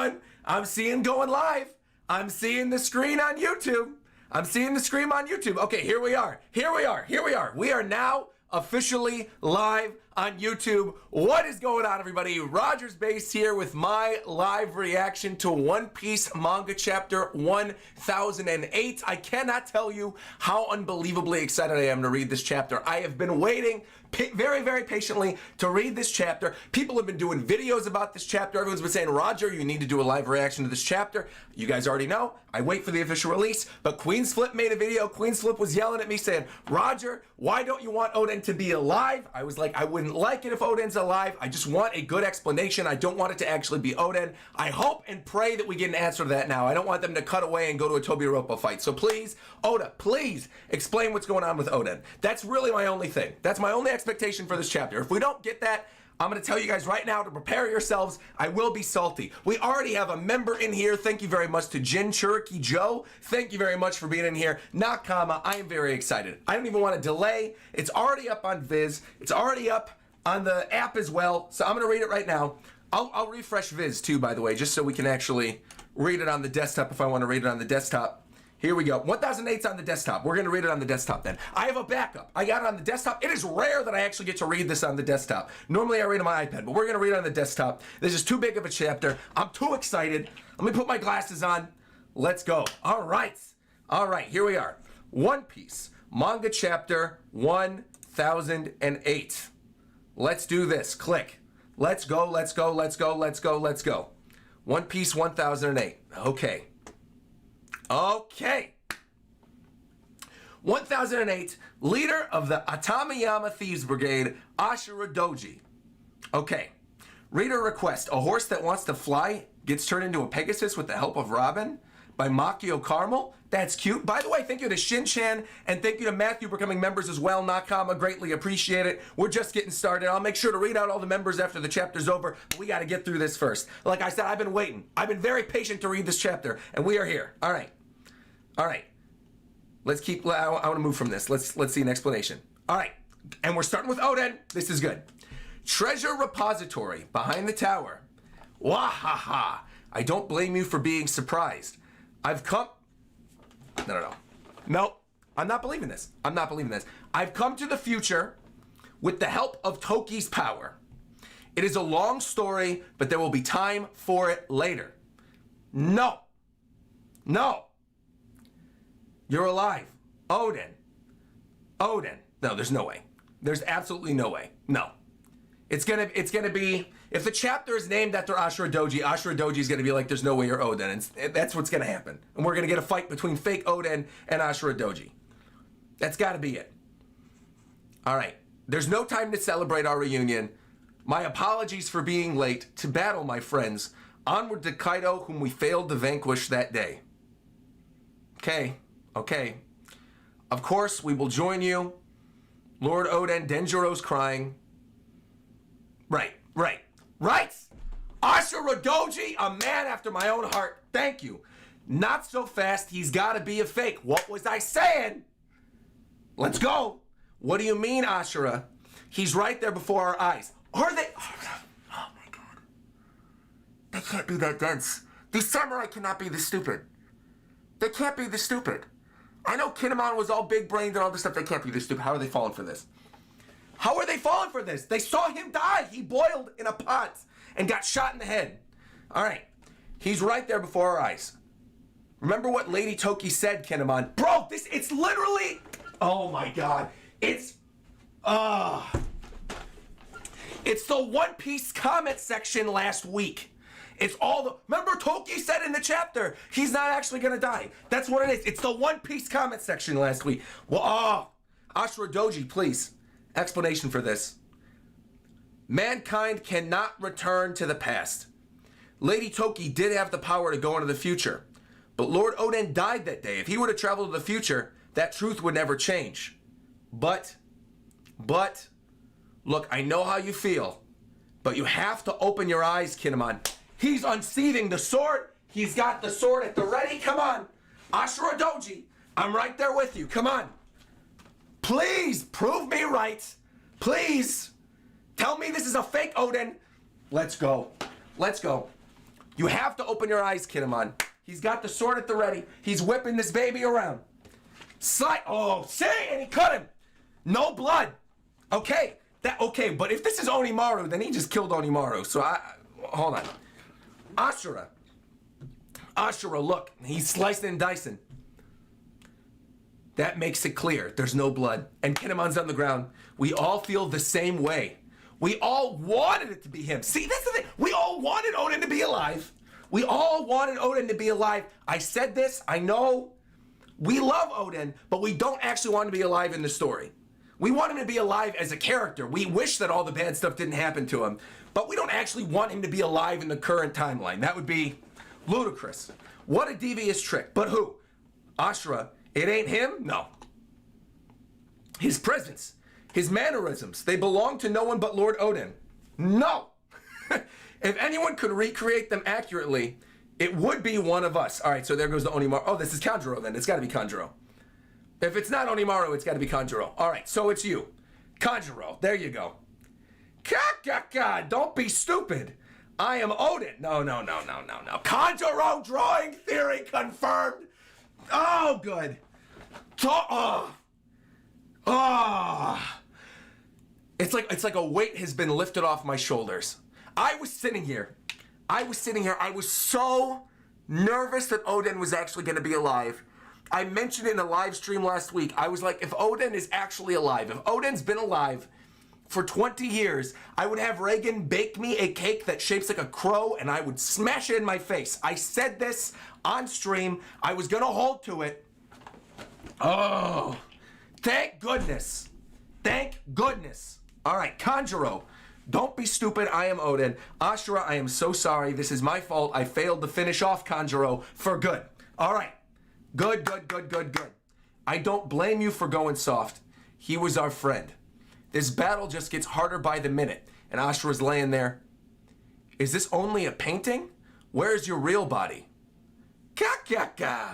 everyone. I'm seeing going live. I'm seeing the screen on YouTube. I'm seeing the screen on YouTube. Okay, here we are. Here we are. Here we are. We are now officially live on YouTube. What is going on, everybody? RogersBase here with my live reaction to One Piece manga chapter 1008. I cannot tell you how unbelievably excited I am to read this chapter. I have been waiting very, very patiently to read this chapter. People have been doing videos about this chapter. Everyone's been saying, Roger, you need to do a live reaction to this chapter. You guys already know. I wait for the official release, but Queen's Flip made a video. Queen's Flip was yelling at me saying, Roger, why don't you want Oden to be alive? I was like, I wouldn't like it if Oden's alive. I just want a good explanation. I don't want it to actually be Oden. I hope and pray that we get an answer to that now. I don't want them to cut away and go to a Tobiropo fight. So please, Oda, please explain what's going on with Oden. That's really my only thing. That's my only expectation for this chapter. If we don't get that, I'm going to tell you guys right now to prepare yourselves. I will be salty. We already have a member in here. Thank you very much to Jin Cherokee Joe. Thank you very much for being in here. Nakama, I am very excited. I don't even want to delay. It's already up on Viz. It's already up on the app as well. So I'm going to read it right now. I'll refresh Viz too, by the way, just so we can actually read it on the desktop if I want to read it on the desktop. Here we go. 1008's on the desktop. We're going to read it on the desktop then. I have a backup. I got it on the desktop. It is rare that I actually get to read this on the desktop. Normally I read on my iPad, but we're going to read it on the desktop. This is too big of a chapter. I'm too excited. Let me put my glasses on. Let's go. All right. All right. Here we are. One Piece manga chapter 1008. Let's do this. Click. Let's go. Let's go. Let's go. Let's go. Let's go. One Piece 1008. Okay. Okay. 1008, leader of the Atamayama Thieves Brigade, Ashura Doji. Okay. Reader request, a horse that wants to fly gets turned into a Pegasus with the help of Robin by Makio Carmel. That's cute. By the way, thank you to Shin-Chan and thank you to Matthew for becoming members as well. Nakama, greatly appreciate it. We're just getting started. I'll make sure to read out all the members after the chapter's over. But we got to get through this first. Like I said, I've been waiting. I've been very patient to read this chapter, and we are here. All right. All right, let's keep, I want to move from this. Let's see an explanation. All right, and we're starting with Oden. This is good. Treasure repository behind the tower. Wahaha. I don't blame you for being surprised. I've come, no. Nope, I'm not believing this. I'm not believing this. I've come to the future with the help of Toki's power. It is a long story, but there will be time for it later. No. You're alive. Oden. No, there's no way. There's absolutely no way. No. It's gonna be, if the chapter is named after Ashura Doji is gonna be like, there's no way you're Oden. And that's what's gonna happen. And we're gonna get a fight between fake Oden and Ashura Doji. That's gotta be it. All right. There's no time to celebrate our reunion. My apologies for being late to battle, my friends. Onward to Kaido, whom we failed to vanquish that day. Okay. Of course, we will join you. Lord Oden, Denjiro's crying. Right. Ashura Doji, a man after my own heart. Thank you. Not so fast. He's got to be a fake. What was I saying? Let's go. What do you mean, Ashura? He's right there before our eyes. Are they? Oh my God. They can't be that dense. These samurai cannot be this stupid. They can't be this stupid. I know Kinemon was all big-brained and all this stuff. They can't be this stupid. How are they falling for this? How are they falling for this? They saw him die. He boiled in a pot and got shot in the head. All right. He's right there before our eyes. Remember what Lady Toki said, Kinemon? Bro, it's literally... Oh, my God. It's the One Piece comment section last week. It's all the... Remember Toki said in the chapter, he's not actually going to die. That's what it is. It's the One Piece comment section last week. Well, Ashura Doji, please. Explanation for this. Mankind cannot return to the past. Lady Toki did have the power to go into the future. But Lord Oden died that day. If he were to travel to the future, that truth would never change. But, look, I know how you feel. But you have to open your eyes, Kinemon. He's unsheathing the sword. He's got the sword at the ready. Come on. Ashura Doji, I'm right there with you. Come on. Please prove me right. Please. Tell me this is a fake Oden. Let's go. You have to open your eyes, Kinemon. He's got the sword at the ready. He's whipping this baby around. Oh, see, and he cut him. No blood. Okay, okay, but if this is Onimaru, then he just killed Onimaru. So hold on. Ashura. Ashura, look, he's slicing and dicing. That makes it clear. There's no blood. And Kinemon's on the ground. We all feel the same way. We all wanted it to be him. See, that's the thing. We all wanted Oden to be alive. We all wanted Oden to be alive. I said this. I know. We love Oden, but we don't actually want him to be alive in the story. We want him to be alive as a character. We wish that all the bad stuff didn't happen to him, but we don't actually want him to be alive in the current timeline. That would be ludicrous. What a devious trick. But who? Ashura. It ain't him? No. His presence, his mannerisms, they belong to no one but Lord Oden. No. If anyone could recreate them accurately, it would be one of us. All right, so there goes the Onimaru. Oh, this is Kanjuro then. It's got to be Kanjuro. If it's not Onimaru, it's got to be Kanjuro. All right, so it's you. Kanjuro. There you go. Don't be stupid. I am Oden. No. Kanjuro drawing theory confirmed. Oh, good. It's like a weight has been lifted off my shoulders. I was sitting here. I was so nervous that Oden was actually going to be alive. I mentioned it in a live stream last week. I was like, if Oden is actually alive, if Oden's been alive for 20 years, I would have Reagan bake me a cake that shapes like a crow and I would smash it in my face. I said this on stream. I was going to hold to it. Oh, thank goodness. Thank goodness. All right, Kanjuro. Don't be stupid. I am Oden. Ashura, I am so sorry. This is my fault. I failed to finish off Kanjuro for good. All right. Good. I don't blame you for going soft. He was our friend. This battle just gets harder by the minute. And Ashura's laying there. Is this only a painting? Where's your real body?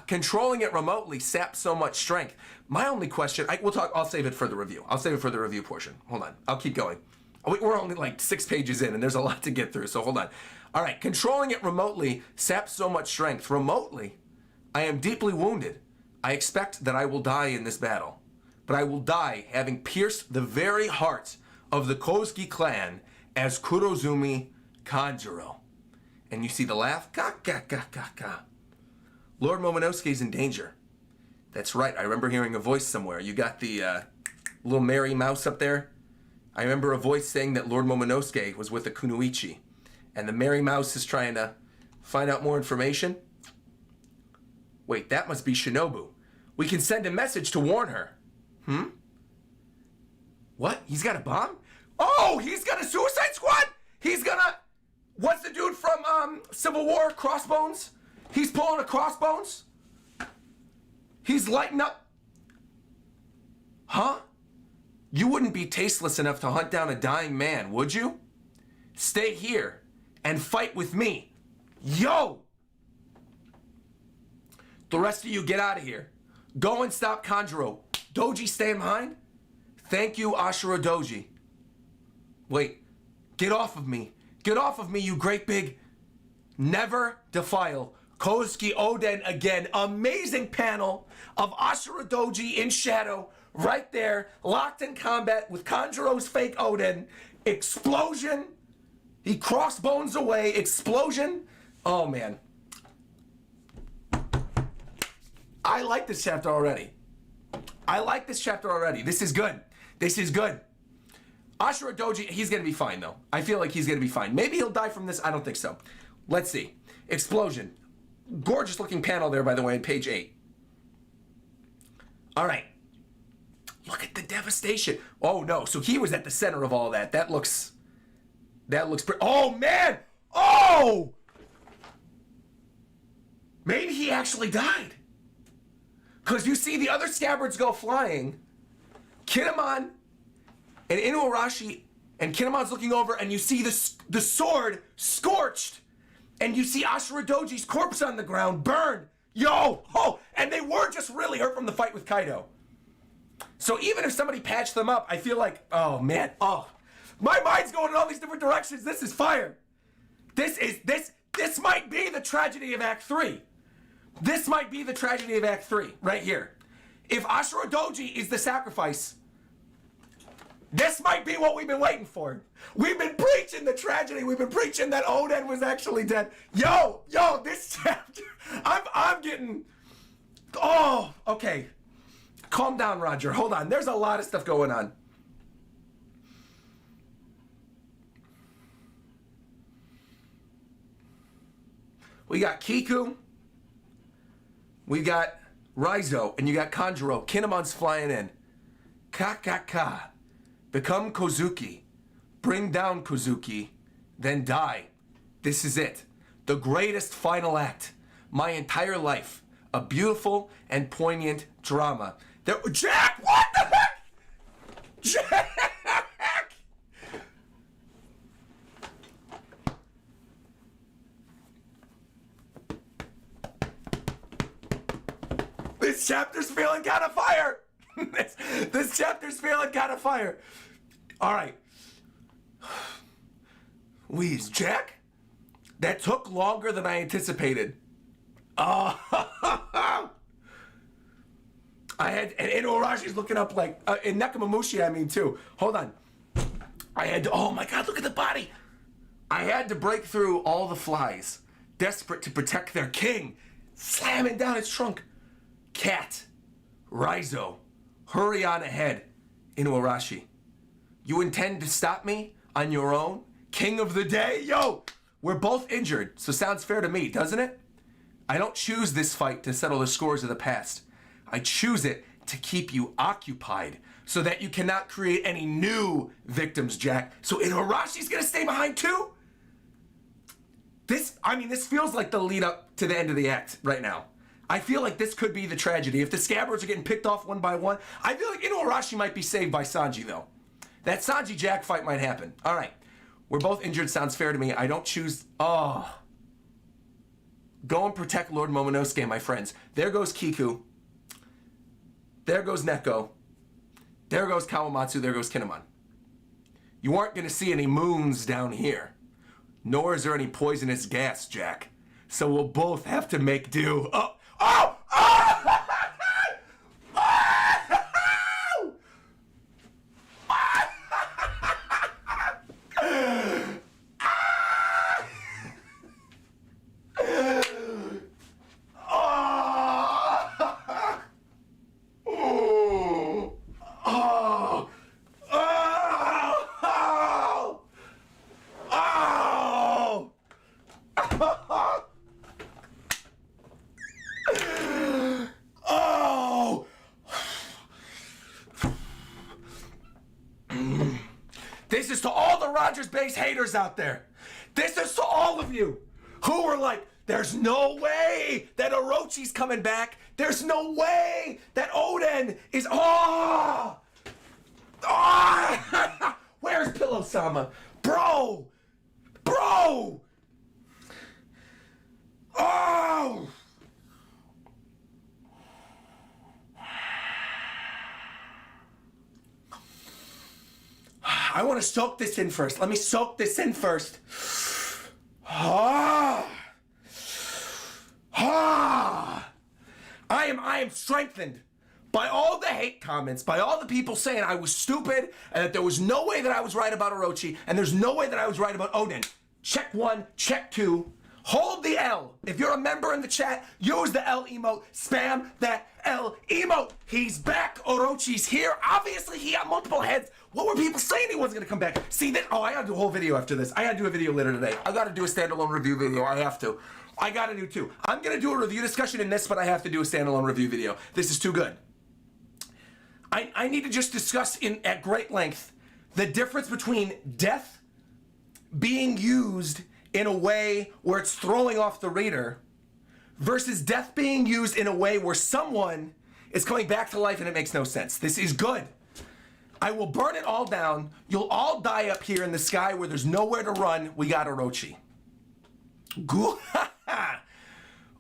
Controlling it remotely saps so much strength. My only question, I'll save it for the review. I'll save it for the review portion. Hold on. I'll keep going. We're only like 6 pages in and there's a lot to get through, so hold on. All right, controlling it remotely saps so much strength. Remotely, I am deeply wounded. I expect that I will die in this battle, but I will die having pierced the very heart of the Kozuki clan as Kurozumi Kanjuro. And you see the laugh? Lord Momonosuke's in danger. That's right, I remember hearing a voice somewhere. You got the little Mary Mouse up there? I remember a voice saying that Lord Momonosuke was with the Kunoichi, and the Mary Mouse is trying to find out more information. Wait, that must be Shinobu. We can send a message to warn her. What? He's got a bomb? Oh, he's got a suicide squad? What's the dude from Civil War, Crossbones? He's pulling a Crossbones? He's lighting up. Huh? You wouldn't be tasteless enough to hunt down a dying man, would you? Stay here and fight with me. Yo! The rest of you get out of here. Go and stop Kanjuro. Doji staying behind? Thank you, Ashura Doji. Wait, get off of me. Get off of me, you great big... Never defile Kozuki Oden again. Amazing panel of Ashura Doji in shadow. Right there, locked in combat with Kanjuro's fake Oden. Explosion. He crossbones away. Explosion. Oh, man. I like this chapter already. This is good. Ashura Doji, he's going to be fine, though. I feel like he's going to be fine. Maybe he'll die from this. I don't think so. Let's see. Explosion. Gorgeous looking panel there, by the way, on page 8. All right. Look at the devastation. Oh, no. So he was at the center of all that. That looks pretty. Oh, man. Oh! Maybe he actually died. Because you see the other scabbards go flying. Kinemon and Inuarashi, and Kinemon's looking over, and you see the sword scorched. And you see Ashura Doji's corpse on the ground, burned. Yo! Oh! And they were just really hurt from the fight with Kaido. So even if somebody patched them up, I feel like, oh man, oh. My mind's going in all these different directions. This is fire. This This might be the tragedy of Act 3. This might be the tragedy of Act 3, right here. If Ashura Doji is the sacrifice, this might be what we've been waiting for. We've been preaching the tragedy. We've been preaching that Oden was actually dead. Yo, this chapter, I'm getting, oh, okay. Calm down, Roger. Hold on. There's a lot of stuff going on. We got Kiku. We got Raizo. And you got Kanjuro. Kinemon's flying in. Ka. Become Kozuki. Bring down Kozuki. Then die. This is it. The greatest final act. My entire life. A beautiful and poignant drama. Jack, what the heck? Jack! This chapter's feeling kind of fire. This chapter's feeling kind of fire. All right. Wheeze, Jack? That took longer than I anticipated. Oh, I had, and Orochi's looking up like, and Nekomamushi, I mean, too. Hold on. I had to, oh my God, look at the body. I had to break through all the flies, desperate to protect their king, slamming down his trunk. Cat, Raizo, hurry on ahead, Inuarashi. You intend to stop me on your own? King of the day? Yo, we're both injured, so sounds fair to me, doesn't it? I don't choose this fight to settle the scores of the past. I choose it to keep you occupied so that you cannot create any new victims, Jack. So Inuarashi's gonna stay behind too? This feels like the lead up to the end of the act right now. I feel like this could be the tragedy. If the scabbards are getting picked off one by one, I feel like Inuarashi might be saved by Sanji, though. That Sanji-Jack fight might happen. All right. We're both injured. Sounds fair to me. I don't choose... Oh. Go and protect Lord Momonosuke, my friends. There goes Kiku. There goes Neko. There goes Kawamatsu. There goes Kinemon. You aren't going to see any moons down here. Nor is there any poisonous gas, Jack. So we'll both have to make do. Oh! Oh! Oh! This is to all the RogersBase haters out there. This is to all of you who were like, there's no way that Orochi's coming back. There's no way that Oden is... Oh! Oh! Where's Pillow-sama? Bro! Bro! Oh! I want to soak this in first. Let me soak this in first. Ah. Ah. I am strengthened by all the hate comments, by all the people saying I was stupid and that there was no way that I was right about Orochi and there's no way that I was right about Oden. Check one, check two. Hold the L. If you're a member in the chat, use the L emote. Spam that L emote. He's back. Orochi's here. Obviously, he got multiple heads. What were people saying he wasn't going to come back? See that? Oh, I got to do a whole video after this. I got to do a video later today. I got to do a standalone review video. I have to. I got to do two. I'm going to do a review discussion in this, but I have to do a standalone review video. This is too good. I need to just discuss at great length the difference between death being used in a way where it's throwing off the reader versus death being used in a way where someone is coming back to life and it makes no sense. This is good. I will burn it all down. You'll all die up here in the sky where there's nowhere to run. We got Orochi.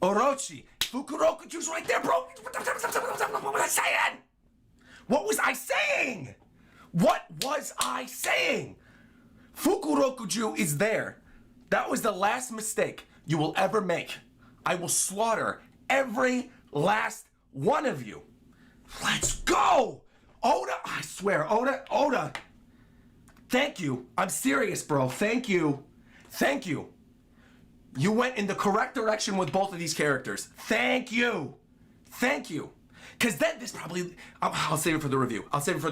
Orochi. Fukurokuju's right there, bro. What was I saying? What was I saying? What was I saying? Fukurokuju is there. That was the last mistake. you will ever make. I will slaughter every last one of you. Let's go! Oda, I swear, Oda. Thank you. I'm serious, bro. Thank you. Thank you. You went in the correct direction with both of these characters. Thank you. Thank you. Because then this probably... I'll save it for the review. I'm saving it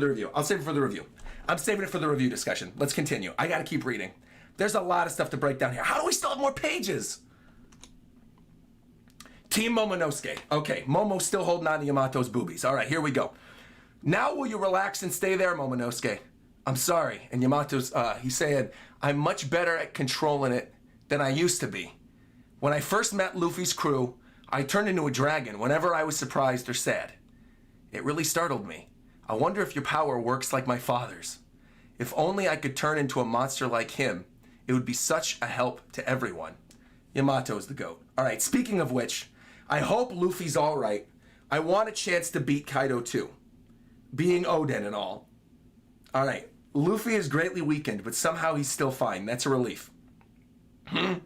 for the review discussion. Let's continue. I got to keep reading. There's a lot of stuff to break down here. How do we still have more pages? Team Momonosuke. Okay, Momo's still holding on to Yamato's boobies. All right, here we go. Now will you relax and stay there, Momonosuke? I'm sorry. And Yamato's, he's saying, I'm much better at controlling it than I used to be. When I first met Luffy's crew, I turned into a dragon whenever I was surprised or sad. It really startled me. I wonder if your power works like my father's. If only I could turn into a monster like him, it would be such a help to everyone. Yamato's the GOAT. All right, speaking of which, I hope Luffy's all right. I want a chance to beat Kaido too, being Oden and all. All right, Luffy is greatly weakened, but somehow he's still fine. That's a relief.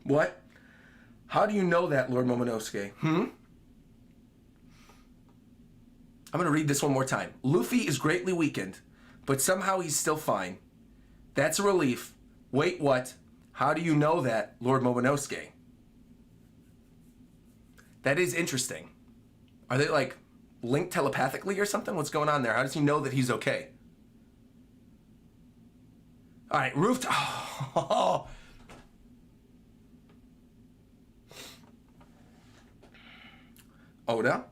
What? How do you know that, Lord Momonosuke? I'm going to read this one more time. Luffy is greatly weakened, but somehow he's still fine. That's a relief. Wait, what? How do you know that, Lord Momonosuke? That is interesting. Are they, like, linked telepathically or something? What's going on there? How does he know that he's okay? All right, rooftop. Oh. Oda,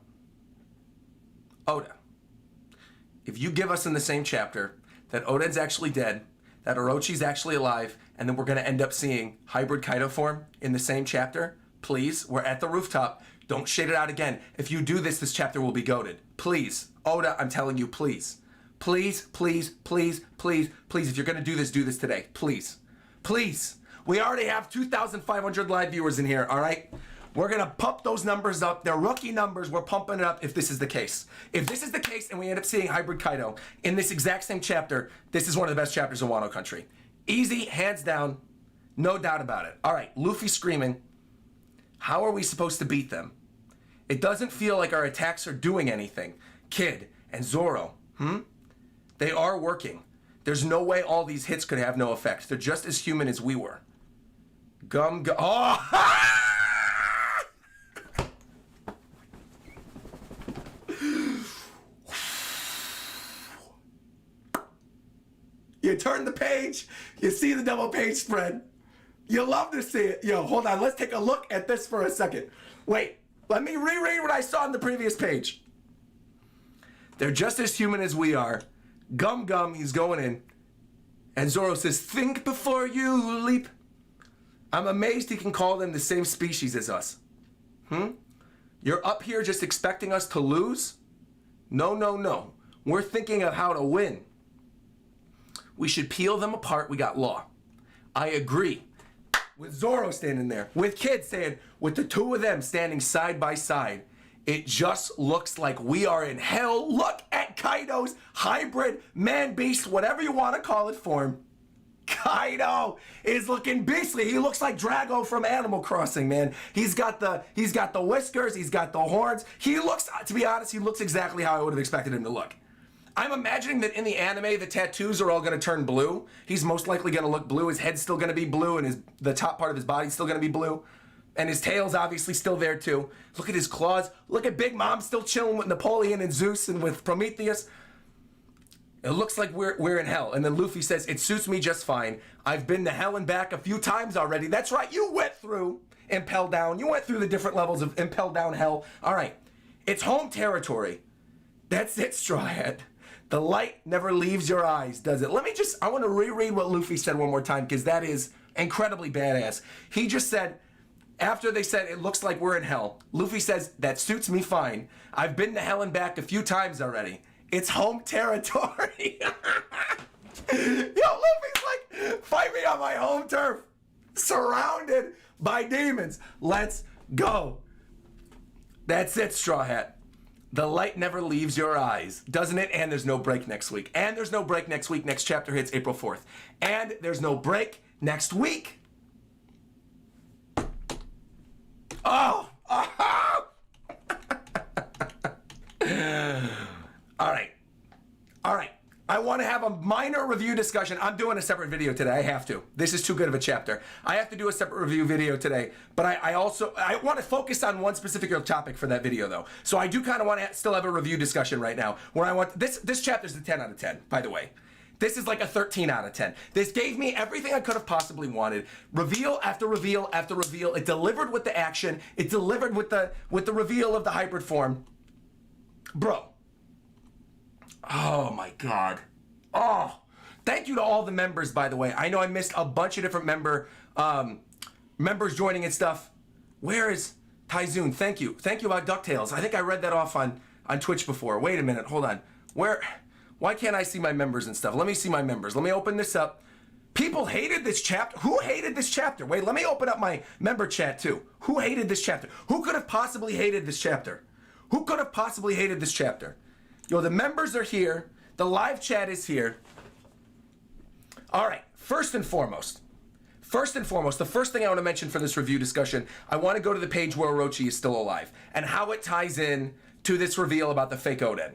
if you give us in the same chapter that Oden's actually dead, that Orochi's actually alive, and then we're going to end up seeing hybrid Kaido form in the same chapter, please, we're at the rooftop. Don't shade it out again. If you do this, this chapter will be goated. Please, Oda, I'm telling you, please. Please, please, please, please, please, if you're going to do this today. Please. Please. We already have 2,500 live viewers in here, all right? We're going to pump those numbers up. They're rookie numbers. We're pumping it up if this is the case. If this is the case and we end up seeing hybrid Kaido in this exact same chapter, this is one of the best chapters in Wano Country. Easy, hands down, no doubt about it. All right, Luffy screaming. How are we supposed to beat them? It doesn't feel like our attacks are doing anything. Kid and Zoro, They are working. There's no way all these hits could have no effect. They're just as human as we were. Oh! You turn the page, you see the double page spread. You love to see it. Yo, hold on, let's take a look at this for a second. Wait, let me reread what I saw on the previous page. They're just as human as we are. Gum, he's going in. And Zoro says, think before you leap. I'm amazed he can call them the same species as us. You're up here just expecting us to lose? No. We're thinking of how to win. We should peel them apart. We got law. I agree. With Zoro standing there. With Kid saying, with the two of them standing side by side, it just looks like we are in hell. Look at Kaido's hybrid man-beast, whatever you want to call it, form. Kaido is looking beastly. He looks like Drago from Animal Crossing, man. He's got the whiskers, he's got the horns. He looks, to be honest, he looks exactly how I would have expected him to look. I'm imagining that in the anime, the tattoos are all going to turn blue. He's most likely going to look blue. His head's still going to be blue, and the top part of his body's still going to be blue. And his tail's obviously still there, too. Look at his claws. Look at Big Mom still chilling with Napoleon and Zeus and with Prometheus. It looks like we're in hell. And then Luffy says, it suits me just fine. I've been to hell and back a few times already. That's right, you went through Impel Down. You went through the different levels of Impel Down hell. All right, it's home territory. That's it, Straw Hat. The light never leaves your eyes, does it? I want to reread what Luffy said one more time, because that is incredibly badass. He just said, after they said, it looks like we're in hell, Luffy says, that suits me fine. I've been to hell and back a few times already. It's home territory. Yo, Luffy's like, fight me on my home turf. Surrounded by demons. Let's go. That's it, Straw Hat. The light never leaves your eyes, doesn't it? And there's no break next week. And there's no break next week. Next chapter hits April 4th. And there's no break next week. Oh! Oh! All right. All right. I want to have a minor review discussion. I'm doing a separate video today. I have to. This is too good of a chapter. I have to do a separate review video today. But I want to focus on one specific topic for that video, though. So I do kind of want to still have a review discussion right now. Where I want this chapter is a 10 out of 10, by the way. This is like a 13 out of 10. This gave me everything I could have possibly wanted. Reveal after reveal after reveal. It delivered with the action. It delivered with the reveal of the hybrid form. Bro. Oh my God. Oh. Thank you to all the members, by the way. I know I missed a bunch of different members joining and stuff. Where is Tyzoon? Thank you. Thank you about DuckTales. I think I read that off on Twitch before. Wait a minute. Hold on. Why can't I see my members and stuff? Let me see my members. Let me open this up. People hated this chapter. Who hated this chapter? Wait, let me open up my member chat too. Who hated this chapter? Who could have possibly hated this chapter? Who could have possibly hated this chapter? Yo, the members are here. The live chat is here. All right, first and foremost, the first thing I want to mention for this review discussion, I want to go to the page where Orochi is still alive and how it ties in to this reveal about the fake Oden.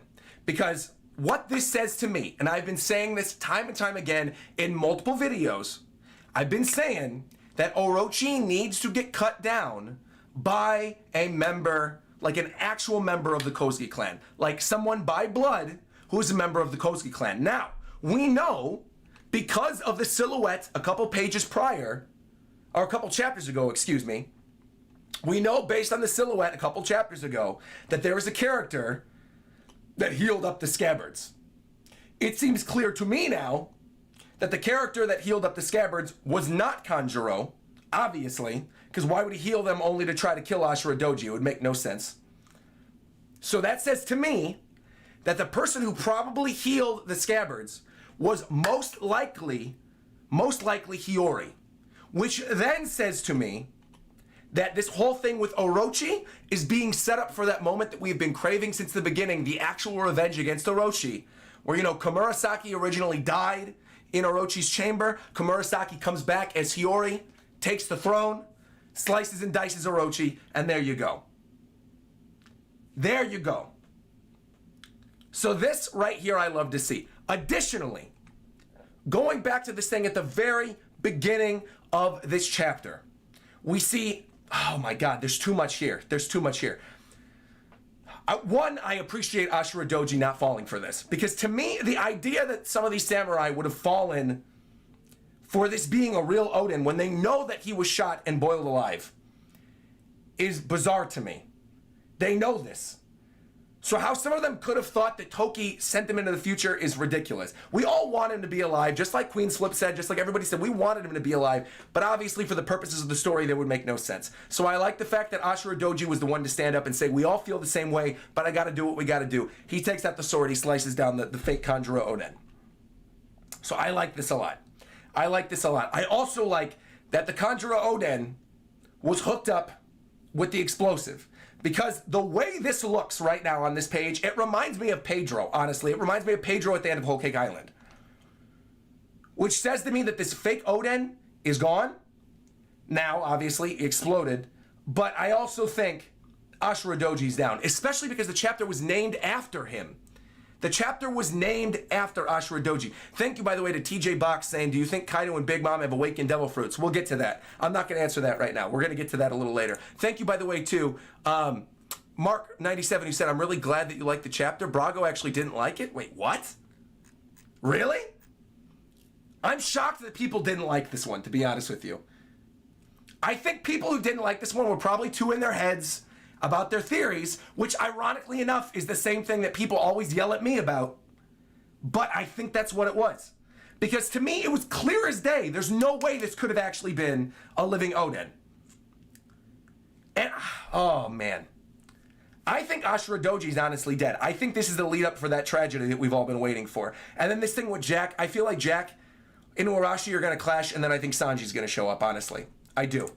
Because what this says to me, and I've been saying this time and time again in multiple videos, I've been saying that Orochi needs to get cut down by a member, like an actual member of the Kozuki clan, like someone by blood who's a member of the Kozuki clan. Now, we know because of the silhouette a couple pages prior, or a couple chapters ago, excuse me, we know based on the silhouette a couple chapters ago that there is a character that healed up the scabbards. It seems clear to me now that the character that healed up the scabbards was not Kanjuro, obviously, because why would he heal them only to try to kill Ashura Doji? It would make no sense. So that says to me that the person who probably healed the scabbards was most likely Hiyori, which then says to me that this whole thing with Orochi is being set up for that moment that we've been craving since the beginning, the actual revenge against Orochi, where, you know, Komurasaki originally died in Orochi's chamber. Komurasaki comes back as Hiyori, takes the throne, slices and dices Orochi, and there you go. There you go. So this right here I love to see. Additionally, going back to this thing at the very beginning of this chapter, we see, oh my God, there's too much here. There's too much here. One, I appreciate Ashura Doji not falling for this, because to me, the idea that some of these samurai would have fallen for this being a real Oden when they know that he was shot and boiled alive is bizarre to me. They know this. So how some of them could have thought that Toki sent them into the future is ridiculous. We all want him to be alive, just like Queen Slip said, just like everybody said, we wanted him to be alive, but obviously for the purposes of the story, that would make no sense. So I like the fact that Ashura Doji was the one to stand up and say, we all feel the same way, but I gotta do what we gotta do. He takes out the sword, he slices down the fake Kanjuro Oden. So I like this a lot. I like this a lot. I also like that the Kanjuro Oden was hooked up with the explosive. Because the way this looks right now on this page, it reminds me of Pedro, honestly. It reminds me of Pedro at the end of Whole Cake Island. Which says to me that this fake Oden is gone. Now, obviously, he exploded. But I also think Ashura Doji's down, especially because the chapter was named after him. The chapter was named after Ashura Doji. Thank you, by the way, to TJ Box saying, do you think Kaido and Big Mom have awakened devil fruits? We'll get to that. I'm not going to answer that right now. We're going to get to that a little later. Thank you, by the way, to Mark97, who said, I'm really glad that you liked the chapter. Brago actually didn't like it. Wait, what? Really? I'm shocked that people didn't like this one, to be honest with you. I think people who didn't like this one were probably too in their heads about their theories, which ironically enough is the same thing that people always yell at me about. But I think that's what it was. Because to me, it was clear as day. There's no way this could have actually been a living Oden. And, oh man. I think Ashura Doji's honestly dead. I think this is the lead up for that tragedy that we've all been waiting for. And then this thing with Jack, I feel like Jack and Urashi are going to clash, and then I think Sanji's going to show up, honestly. I do.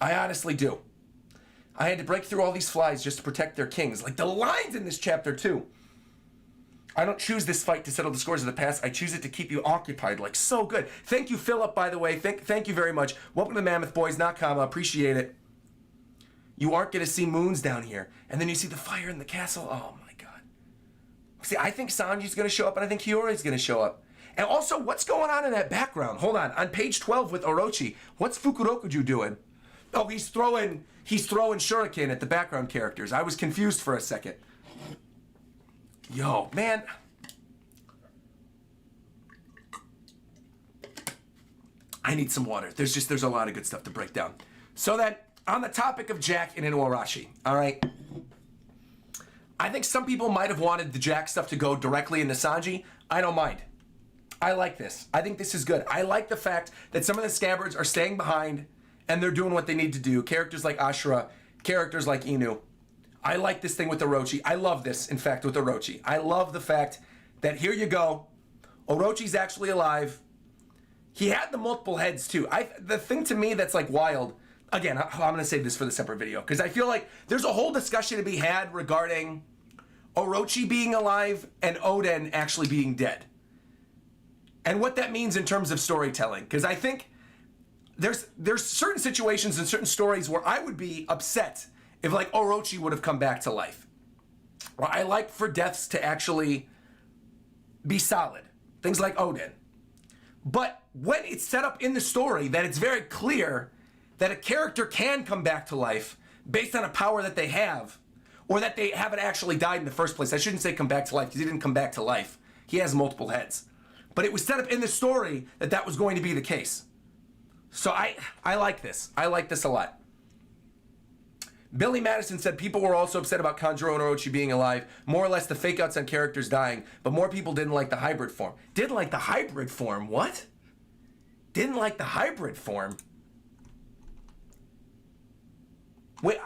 I honestly do. I had to break through all these flies just to protect their kings. Like the lines in this chapter too I don't choose this fight to settle the scores of the past. I choose it to keep you occupied. Like, so good. Thank you, Philip, by the way. Thank you very much. Welcome to Mammoth Boys, not comma. Appreciate it. You aren't going to see moons down here. And then you see the fire in the castle. Oh, my God. See, I think Sanji's going to show up, and I think Hiyori's going to show up. And also, what's going on in that background? Hold on. On page 12 with Orochi, what's Fukurokuju doing? Oh, he's throwing shuriken at the background characters. I was confused for a second. Yo, man. I need some water. There's a lot of good stuff to break down. So then, on the topic of Jack and Orochi, all right? I think some people might have wanted the Jack stuff to go directly into Sanji. I don't mind. I like this. I think this is good. I like the fact that some of the scabbards are staying behind and they're doing what they need to do. Characters like Ashura, characters like Inu. I like this thing with Orochi. I love this, in fact, with Orochi. I love the fact that here you go. Orochi's actually alive. He had the multiple heads, too. The thing to me that's like wild, again, I'm going to save this for the separate video, because I feel like there's a whole discussion to be had regarding Orochi being alive and Oden actually being dead. And what that means in terms of storytelling. Because I think there's certain situations and certain stories where I would be upset if like Orochi would have come back to life. Well, I like for deaths to actually be solid. Things like Oden. But when it's set up in the story that it's very clear that a character can come back to life based on a power that they have, or that they haven't actually died in the first place. I shouldn't say come back to life because he didn't come back to life. He has multiple heads. But it was set up in the story that that was going to be the case. So I like this. I like this a lot. Billy Madison said people were also upset about Kanjuro and Orochi being alive. More or less the fake outs on characters dying. But more people didn't like the hybrid form. Didn't like the hybrid form? What? Didn't like the hybrid form? Wait.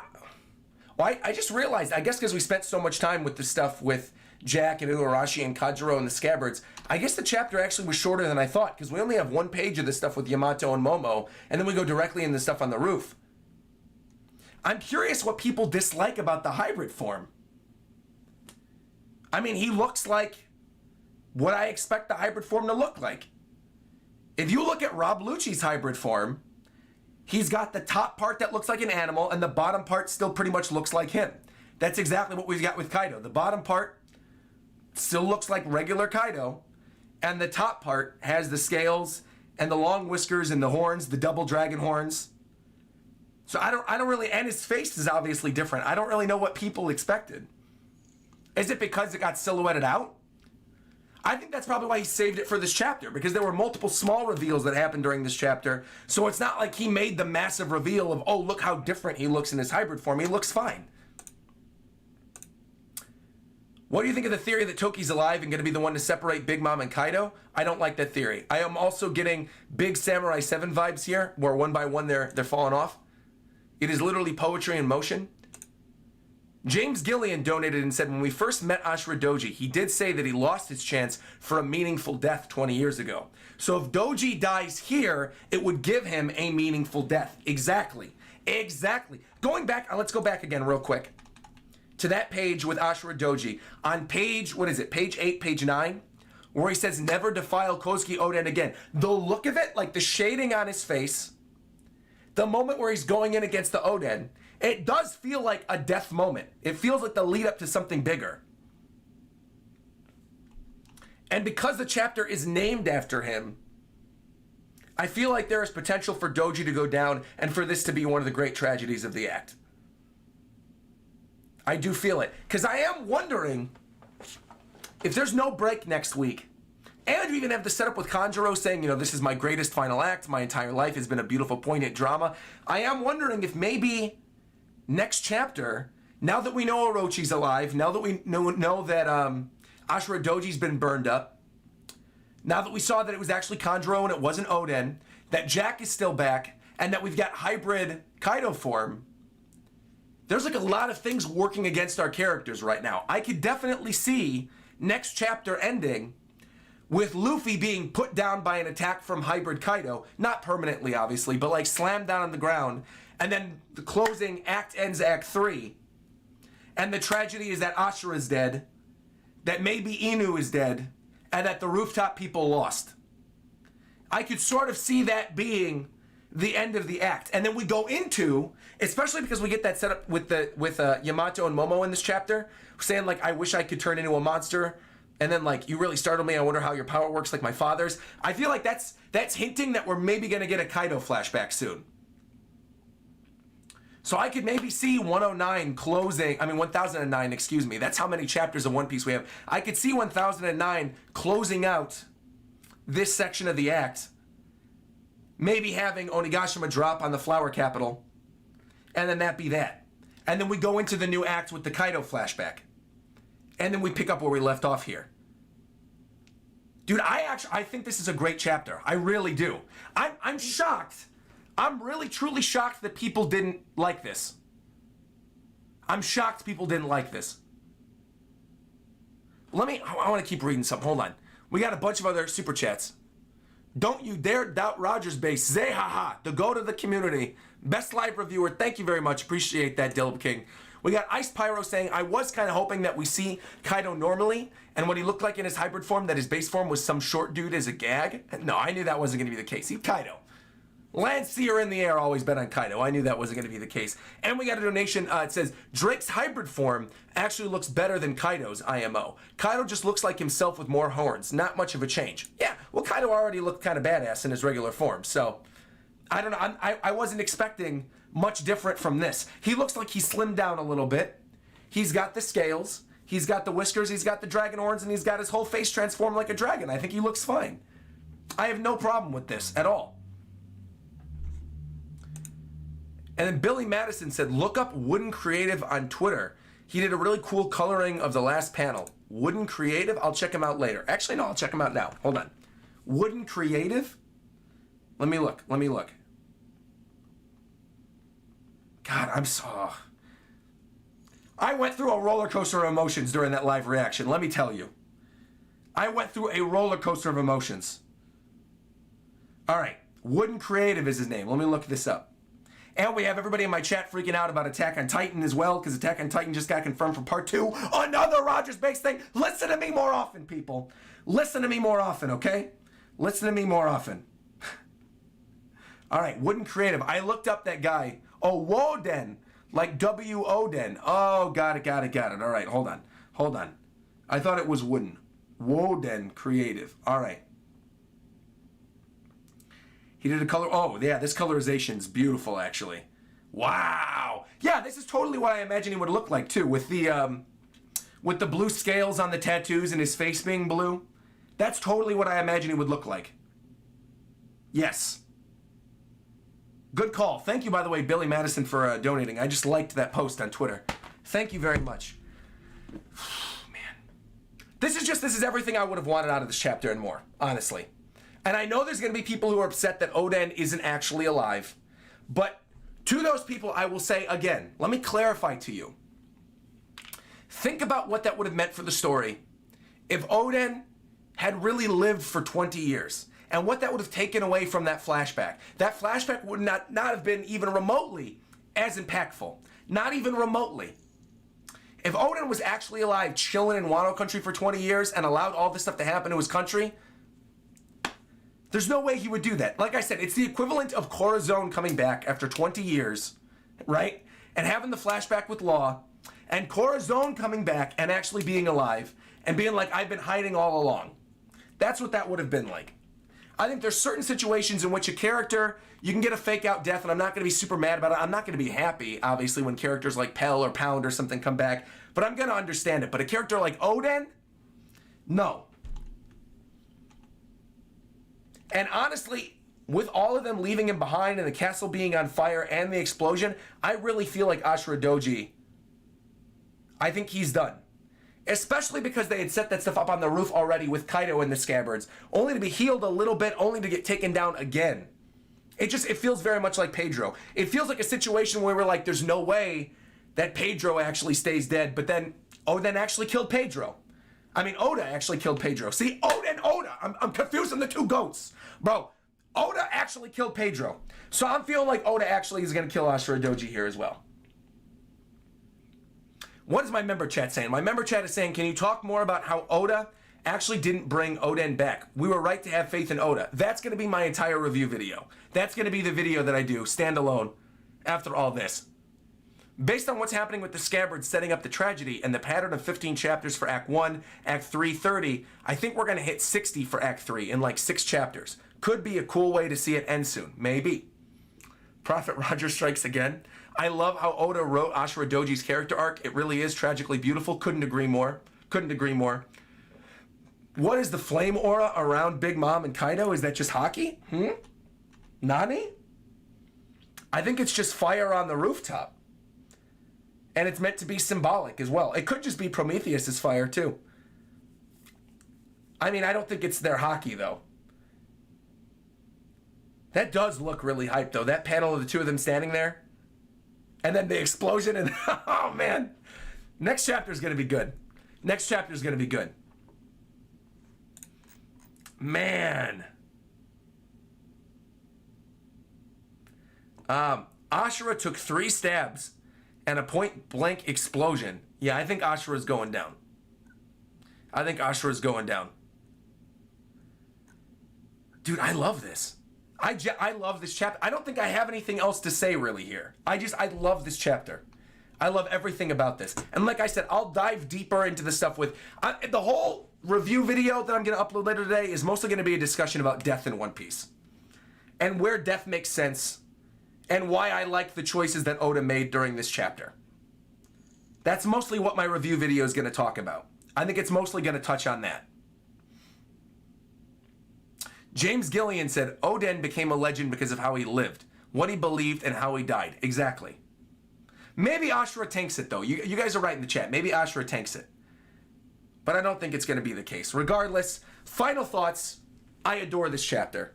Well, I just realized, I guess because we spent so much time with the stuff with Jack and Orochi and Kanjuro and the Scabbards, I guess the chapter actually was shorter than I thought, because we only have one page of the stuff with Yamato and Momo, and then we go directly into the stuff on the roof. I'm curious what people dislike about the hybrid form. I mean, he looks like what I expect the hybrid form to look like. If you look at Rob Lucci's hybrid form, he's got the top part that looks like an animal, and the bottom part still pretty much looks like him. That's exactly what we've got with Kaido. The bottom part still looks like regular Kaido, and the top part has the scales and the long whiskers and the horns, the double dragon horns. So I don't really, and his face is obviously different. I don't really know what people expected. Is it because it got silhouetted out? I think that's probably why he saved it for this chapter, because there were multiple small reveals that happened during this chapter. So it's not like he made the massive reveal of, oh, look how different he looks in his hybrid form. He looks fine. What do you think of the theory that Toki's alive and going to be the one to separate Big Mom and Kaido? I don't like that theory. I am also getting big Samurai 7 vibes here, where one by one they're falling off. It is literally poetry in motion. James Gillian donated and said, when we first met Ashura Doji, he did say that he lost his chance for a meaningful death 20 years ago. So if Doji dies here, it would give him a meaningful death. Exactly. Exactly. Going back, let's go back again real quick to that page with Ashura Doji. On page, what is it, page 8, page 9, where he says, never defile Kozuki Oden again. The look of it, like the shading on his face, the moment where he's going in against the Oden, it does feel like a death moment. It feels like the lead up to something bigger. And because the chapter is named after him, I feel like there is potential for Doji to go down and for this to be one of the great tragedies of the act. I do feel it. Because I am wondering if there's no break next week, and you even have the setup with Kanjuro saying, you know, this is my greatest final act. My entire life has been a beautiful, poignant drama. I am wondering if maybe next chapter, now that we know Orochi's alive, now that we know that Ashura Doji's been burned up, now that we saw that it was actually Kanjuro and it wasn't Oden, that Jack is still back, and that we've got hybrid Kaido form, there's like a lot of things working against our characters right now. I could definitely see next chapter ending with Luffy being put down by an attack from hybrid Kaido, not permanently obviously, but like slammed down on the ground, and then the closing act ends Act 3, and the tragedy is that Ashura's dead, that maybe Inu is dead and that the rooftop people lost. I could sort of see that being the end of the act. And then we go into, especially because we get that set up with Yamato and Momo in this chapter, saying like, I wish I could turn into a monster. And then like, you really startled me. I wonder how your power works like my father's. I feel like that's hinting that we're maybe going to get a Kaido flashback soon. So I could maybe see 1009, excuse me. That's how many chapters of One Piece we have. I could see 1009 closing out this section of the act, maybe having Onigashima drop on the Flower Capital, and then that be that. And then we go into the new act with the Kaido flashback. And then we pick up where we left off here. Dude, I think this is a great chapter. I really do. I'm shocked. I'm really, truly shocked that people didn't like this. I'm shocked people didn't like this. I want to keep reading something. Hold on. We got a bunch of other super chats. Don't you dare doubt RogersBase. Zehaha, the goat of the community. Best live reviewer. Thank you very much. Appreciate that, Dilb King. We got Ice Pyro saying, I was kind of hoping that we see Kaido normally, and what he looked like in his hybrid form, that his base form was some short dude as a gag. No, I knew that wasn't going to be the case. He's Kaido. Landseer in the air, always bet on Kaido. I knew that wasn't going to be the case. And we got a donation. It says, Drake's hybrid form actually looks better than Kaido's IMO. Kaido just looks like himself with more horns. Not much of a change. Yeah, well, Kaido already looked kind of badass in his regular form. So, I don't know. I wasn't expecting much different from this. He looks like he slimmed down a little bit. He's got the scales. He's got the whiskers. He's got the dragon horns. And he's got his whole face transformed like a dragon. I think he looks fine. I have no problem with this at all. And then Billy Madison said, look up Wooden Creative on Twitter. He did a really cool coloring of the last panel. Wooden Creative? I'll check him out later. Actually, no, I'll check him out now. Hold on. Wooden Creative? Let me look. God, I went through a roller coaster of emotions during that live reaction. Let me tell you. I went through a roller coaster of emotions. All right. Wooden Creative is his name. Let me look this up. And we have everybody in my chat freaking out about Attack on Titan as well, because Attack on Titan just got confirmed for part 2. Another RogersBase thing. Listen to me more often, people. Listen to me more often, okay? Listen to me more often. All right, Wooden Creative. I looked up that guy. Oh, Oden. Like W. Oden. Oh, got it. All right, hold on. I thought it was Wooden. Oden Creative. All right. He did a color. Oh, yeah, this colorization's beautiful, actually. Wow. Yeah, this is totally what I imagine he would look like, too, with the blue scales on the tattoos and his face being blue. That's totally what I imagine he would look like. Yes. Good call. Thank you, by the way, Billy Madison, for donating. I just liked that post on Twitter. Thank you very much. Man. This is everything I would have wanted out of this chapter and more, honestly. And I know there's going to be people who are upset that Oden isn't actually alive. But to those people, I will say again, let me clarify to you. Think about what that would have meant for the story if Oden had really lived for 20 years. And what that would have taken away from that flashback. That flashback would not have been even remotely as impactful. Not even remotely. If Oden was actually alive, chilling in Wano country for 20 years and allowed all this stuff to happen to his country, there's no way he would do that. Like I said, it's the equivalent of Corazon coming back after 20 years, right? And having the flashback with Law, and Corazon coming back and actually being alive, and being like, I've been hiding all along. That's what that would have been like. I think there's certain situations in which a character, you can get a fake out death, and I'm not going to be super mad about it. I'm not going to be happy, obviously, when characters like Pell or Pound or something come back, but I'm going to understand it. But a character like Oden, no. And honestly, with all of them leaving him behind and the castle being on fire and the explosion, I really feel like Ashura Doji, I think he's done. Especially because they had set that stuff up on the roof already with Kaido and the scabbards, only to be healed a little bit, only to get taken down again. It feels very much like Pedro. It feels like a situation where we're like, there's no way that Pedro actually stays dead, but then Oden actually killed Pedro. I mean, Oda actually killed Pedro. See, Oda and Oda. I'm confusing the two goats. Bro, Oda actually killed Pedro. So I'm feeling like Oda actually is going to kill Ashura Doji here as well. What is my member chat saying? My member chat is saying, can you talk more about how Oda actually didn't bring Oden back? We were right to have faith in Oda. That's going to be my entire review video. That's going to be the video that I do, standalone, after all this. Based on what's happening with the Scabbard setting up the tragedy and the pattern of 15 chapters for Act 1, Act 3, 30, I think we're going to hit 60 for Act 3 in like 6 chapters. Could be a cool way to see it end soon. Maybe. Prophet Roger strikes again. I love how Oda wrote Ashura Doji's character arc. It really is tragically beautiful. Couldn't agree more. Couldn't agree more. What is the flame aura around Big Mom and Kaido? Is that just hockey? Nani? I think it's just fire on the rooftop. And it's meant to be symbolic as well. It could just be Prometheus's fire too. I mean, I don't think it's their hockey though. That does look really hype though. That panel of the two of them standing there. And then the explosion and oh man. Next chapter is going to be good. Next chapter is going to be good. Man. Ashura took 3 stabs and a point-blank explosion. Yeah, I think Ashura's going down. I think Ashura's going down. Dude, I love this. I love this chapter. I don't think I have anything else to say really here. I love this chapter. I love everything about this. And like I said, I'll dive deeper into the stuff with... the whole review video that I'm going to upload later today is mostly going to be a discussion about death in One Piece. And where death makes sense. And why I like the choices that Oda made during this chapter. That's mostly what my review video is going to talk about. I think it's mostly going to touch on that. James Gillian said, Oden became a legend because of how he lived, what he believed, and how he died. Exactly. Maybe Ashura tanks it, though. You guys are right in the chat. Maybe Ashura tanks it. But I don't think it's going to be the case. Regardless, final thoughts. I adore this chapter.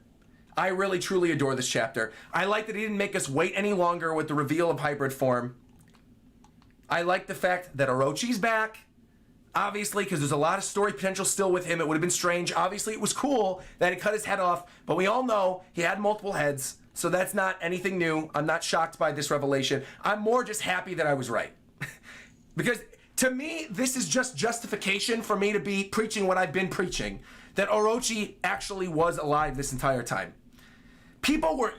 I really, truly adore this chapter. I like that he didn't make us wait any longer with the reveal of hybrid form. I like the fact that Orochi's back. Obviously, because there's a lot of story potential still with him. It would have been strange. Obviously, it was cool that he cut his head off. But we all know he had multiple heads. So that's not anything new. I'm not shocked by this revelation. I'm more just happy that I was right. Because to me, this is just justification for me to be preaching what I've been preaching. That Orochi actually was alive this entire time. People were,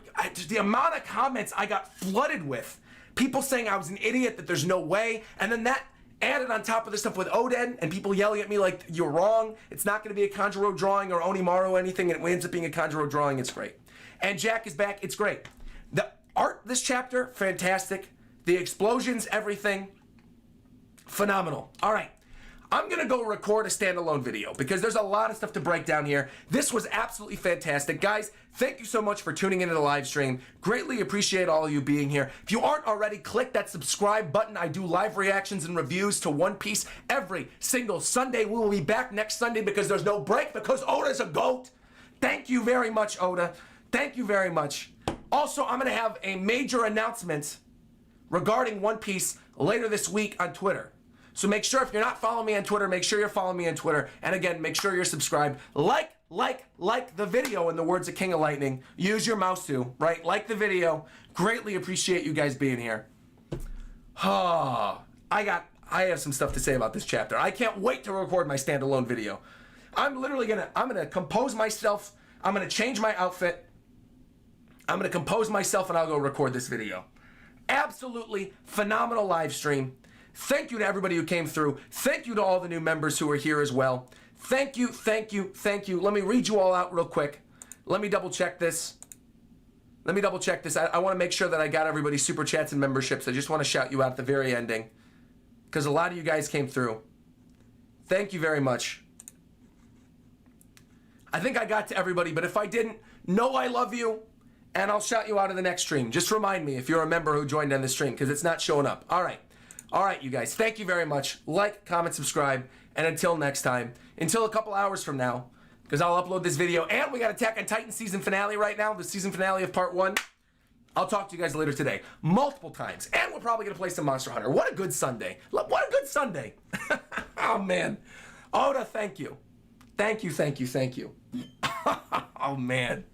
the amount of comments I got flooded with, people saying I was an idiot, that there's no way, and then that added on top of the stuff with Oden, and people yelling at me like, you're wrong, it's not going to be a Kanjuro drawing or Onimaru or anything, and it ends up being a Kanjuro drawing, it's great. And Jack is back, it's great. The art this chapter, fantastic. The explosions, everything, phenomenal. All right. I'm going to go record a standalone video because there's a lot of stuff to break down here. This was absolutely fantastic. Guys, thank you so much for tuning into the live stream. Greatly appreciate all of you being here. If you aren't already, click that subscribe button. I do live reactions and reviews to One Piece every single Sunday. We will be back next Sunday because there's no break because Oda's a GOAT. Thank you very much, Oda. Thank you very much. Also, I'm going to have a major announcement regarding One Piece later this week on Twitter. So make sure, if you're not following me on Twitter, make sure you're following me on Twitter. And again, make sure you're subscribed. Like the video, in the words of King of Lightning. Use your mouse to, right? Like the video. Greatly appreciate you guys being here. I have some stuff to say about this chapter. I can't wait to record my standalone video. I'm literally I'm gonna compose myself. I'm gonna change my outfit. I'm gonna compose myself and I'll go record this video. Absolutely phenomenal live stream. Thank you to everybody who came through. Thank you to all the new members who are here as well. Thank you, thank you, thank you. Let me read you all out real quick. Let me double check this. I want to make sure that I got everybody's super chats and memberships. I just want to shout you out at the very ending because a lot of you guys came through. Thank you very much. I think I got to everybody, but if I didn't, know I love you, and I'll shout you out in the next stream. Just remind me if you're a member who joined on the stream because it's not showing up. All right. All right, you guys, thank you very much. Like, comment, subscribe, and until next time, until a couple hours from now, because I'll upload this video, and we got Attack on Titan season finale right now, the season finale of part 1. I'll talk to you guys later today, multiple times, and we're probably going to play some Monster Hunter. What a good Sunday. What a good Sunday. Oh, man. Oda, thank you. Thank you, thank you, thank you. Oh, man.